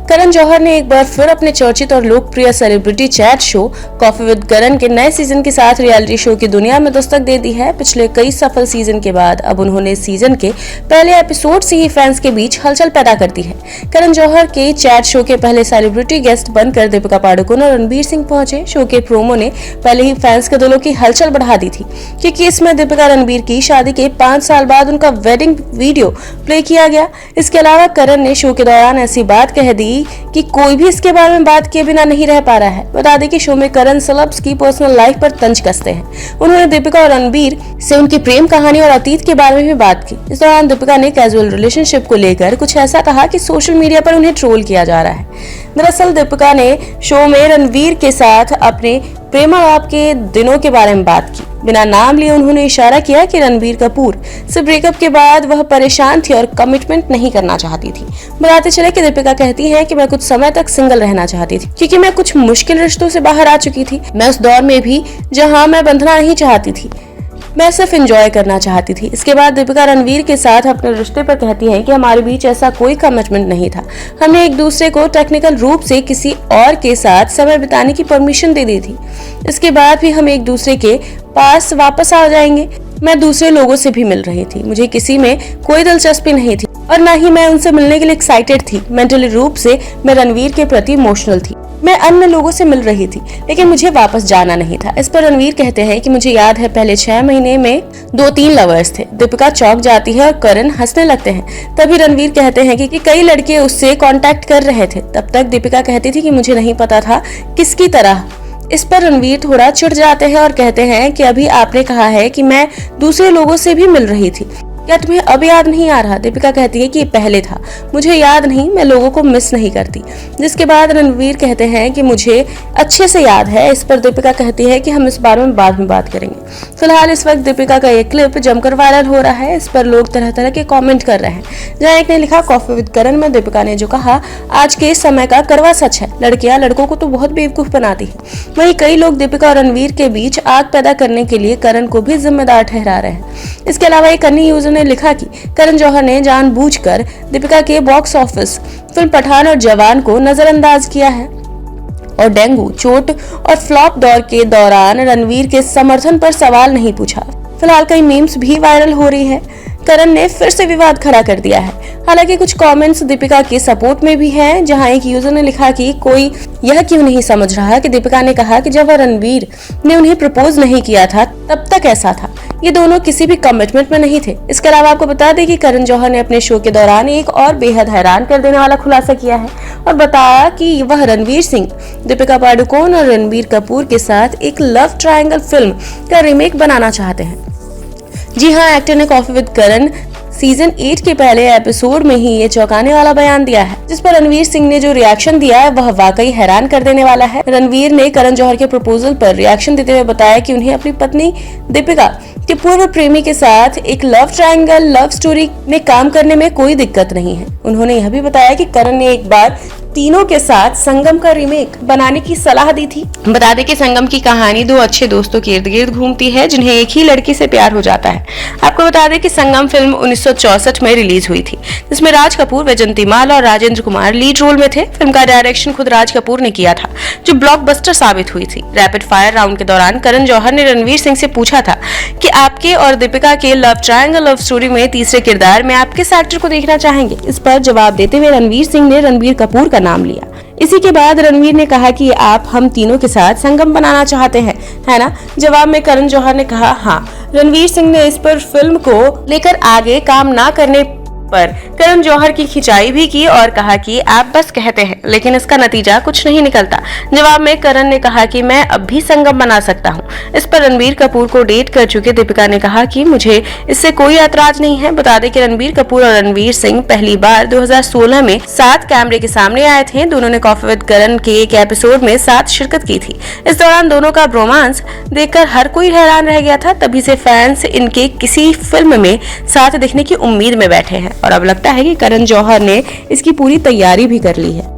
करण जौहर ने एक बार फिर अपने चर्चित और लोकप्रिय celebrity chat show coffee with Karan के नए सीजन के साथ रियलिटी शो की दुनिया में दस्तक दे दी है। पिछले कई सफल सीजन के बाद अब उन्होंने इस सीजन के पहले एपिसोड से ही फैंस के बीच हलचल पैदा कर दी है। करण जौहर के चैट शो के पहले सेलिब्रिटी गेस्ट बनकर दीपिका पादुकोण और रणवीर सिंह पहुंचे। शो के प्रोमो ने पहले ही फैंस के दिलों की हलचल बढ़ा दी थी, क्योंकि इसमें दीपिका रणवीर की शादी के 5 साल बाद उनका वेडिंग वीडियो प्ले किया गया। इसके अलावा करण ने शो के दौरान ऐसी बात कह दी कि कोई भी इसके बारे में बात किए बिना नहीं रह पा रहा है। बता दें कि शो में करण सेलेब्स की पर्सनल लाइफ पर तंज कसते हैं। उन्होंने दीपिका और रणवीर से उनकी प्रेम कहानी और अतीत के बारे में भी बात की। इस दौरान दीपिका ने कैजुअल रिलेशनशिप को लेकर कुछ ऐसा कहा कि सोशल मीडिया पर उन्हें ट्रोल किया जा रहा है। दरअसल दीपिका ने शो में रणवीर के साथ अपने प्रेमालाप के दिनों के बारे में बात की। बिना नाम लिए उन्होंने इशारा किया कि रणबीर कपूर से ब्रेकअप के बाद वह परेशान थी और कमिटमेंट नहीं करना चाहती थी। बताते चले कि दीपिका कहती हैं कि मैं कुछ समय तक सिंगल रहना चाहती थी, क्योंकि मैं कुछ मुश्किल रिश्तों से बाहर आ चुकी थी। मैं उस दौर में भी जहां मैं बंधना नहीं चाहती थी, मैं सिर्फ एंजॉय करना चाहती थी। इसके बाद दीपिका रणवीर के साथ अपने रिश्ते पर कहती हैं कि हमारे बीच ऐसा कोई कमिटमेंट नहीं था। हमने एक दूसरे को टेक्निकल रूप से किसी और के साथ समय बिताने की परमिशन दे दी थी। इसके बाद भी हम एक दूसरे के पास वापस आ जाएंगे। मैं दूसरे लोगों से भी मिल रही थी, मुझे किसी में कोई दिलचस्पी नहीं थी और न ही मैं उनसे मिलने के लिए एक्साइटेड थी। मेंटली रूप से मैं रणवीर के प्रति इमोशनल थी। मैं अन्य लोगों से मिल रही थी, लेकिन मुझे वापस जाना नहीं था। इस पर रणवीर कहते हैं कि मुझे याद है पहले 6 महीने में 2-3 लवर्स थे। दीपिका चौंक जाती है और करण हंसने लगते हैं। तभी रणवीर कहते हैं कि कई लड़के उससे कांटेक्ट कर रहे थे। तब तक दीपिका कहती थी कि मुझे नहीं पता था किसकी तरह। इस पर रणवीर थोड़ा चिढ़ जाते हैं और कहते हैं कि अभी आपने कहा है कि मैं दूसरे लोगों से भी मिल रही थी, क्या तुम्हें अब याद नहीं आ रहा? दीपिका कहती है कि ये पहले था, मुझे याद नहीं, मैं लोगों को मिस नहीं करती। जिसके बाद रणवीर कहते हैं कि मुझे अच्छे से याद है। इस पर दीपिका कहती है कि हम इस बारे में बाद में बात करेंगे। फिलहाल इस वक्त दीपिका का ये क्लिप जमकर वायरल हो रहा है। इस पर लोग तरह तरह के कमेंट कर रहे हैं। जहाँ एक ने लिखा, कॉफी विद करण में दीपिका ने जो कहा आज के समय का कड़वा सच है, लड़कियां लड़कों को तो बहुत बेवकूफ बनाती है। वहीं कई लोग दीपिका और रणवीर के बीच आग पैदा करने के लिए करण को भी जिम्मेदार ठहरा रहे हैं। इसके अलावा एक अन्य यूजर ने लिखा कि करण जौहर ने जानबूझकर दीपिका के बॉक्स ऑफिस फिल्म पठान और जवान को नजरअंदाज किया है और डेंगू, चोट और फ्लॉप दौर के दौरान रणवीर के समर्थन पर सवाल नहीं पूछा। फिलहाल कई मीम्स भी वायरल हो रही है। करण ने फिर से विवाद खड़ा कर दिया है। हालांकि कुछ कमेंट्स दीपिका के सपोर्ट में भी हैं, जहां एक यूजर ने लिखा कि कोई यह क्यों नहीं समझ रहा कि दीपिका ने कहा कि जब वह रणवीर ने उन्हें प्रपोज नहीं किया था तब तक ऐसा था, ये दोनों किसी भी कमिटमेंट में नहीं थे। इसके अलावा आपको बता दें कि करण जौहर ने अपने शो के दौरान एक और बेहद हैरान कर देने वाला खुलासा किया है और बताया कि वह रणवीर सिंह, दीपिका पादुकोण और रणबीर कपूर के साथ एक लव ट्रायंगल फिल्म का रीमेक बनाना चाहते हैं। जी हाँ, एक्टर ने कॉफी विद करण सीजन 8 के पहले एपिसोड में ही ये चौंकाने वाला बयान दिया है, जिस पर रणवीर सिंह ने जो रिएक्शन दिया है वह वाकई हैरान कर देने वाला है। रणवीर ने करण जौहर के प्रपोजल पर रिएक्शन देते हुए बताया कि उन्हें अपनी पत्नी दीपिका के पूर्व प्रेमी के साथ एक लव ट्रायंगल लव स्टोरी में काम करने में कोई दिक्कत नहीं है। उन्होंने यह भी बताया कि करण ने एक बार तीनों के साथ संगम का रीमेक बनाने की सलाह दी थी। बता दें कि संगम की कहानी 2 अच्छे दोस्तों के इर्द गिर्द घूमती है, जिन्हें एक ही लड़की से प्यार हो जाता है। आपको बता दें कि संगम फिल्म 1964 में रिलीज हुई थी, जिसमें राज कपूर, वैजंती माला और राजेंद्र कुमार लीड रोल में थे। फिल्म का डायरेक्शन खुद राज कपूर ने किया था, जो ब्लॉकबस्टर साबित हुई थी। रैपिड फायर राउंड के दौरान करण जौहर ने रणवीर सिंह से पूछा था कि आपके और दीपिका के लव ट्रायंगल लव स्टोरी में तीसरे किरदार में आप किस एक्टर को देखना चाहेंगे। इस पर जवाब देते हुए रणवीर सिंह ने रणबीर कपूर का नाम लिया। इसी के बाद रणवीर ने कहा कि आप हम तीनों के साथ संगम बनाना चाहते हैं, है ना? जवाब में करण जौहर ने कहा हाँ। रणवीर सिंह ने इस पर फिल्म को लेकर आगे काम ना करने पर करण जौहर की खिंचाई भी की और कहा कि आप बस कहते हैं, लेकिन इसका नतीजा कुछ नहीं निकलता। जवाब में करण ने कहा कि मैं अब भी संगम बना सकता हूं। इस पर रणबीर कपूर को डेट कर चुके दीपिका ने कहा कि मुझे इससे कोई ऐतराज नहीं है। बता दें कि रणबीर कपूर और रणवीर सिंह पहली बार 2016 में साथ कैमरे के सामने आए थे। दोनों ने कॉफी विद करण के एक एपिसोड में साथ शिरकत की थी। इस दौरान दोनों का रोमांस देखकर हर कोई हैरान रह गया था। तभी से फैंस इनके किसी फिल्म में साथ दिखने की उम्मीद में बैठे हैं और अब लगता है कि करण जौहर ने इसकी पूरी तैयारी भी कर ली है।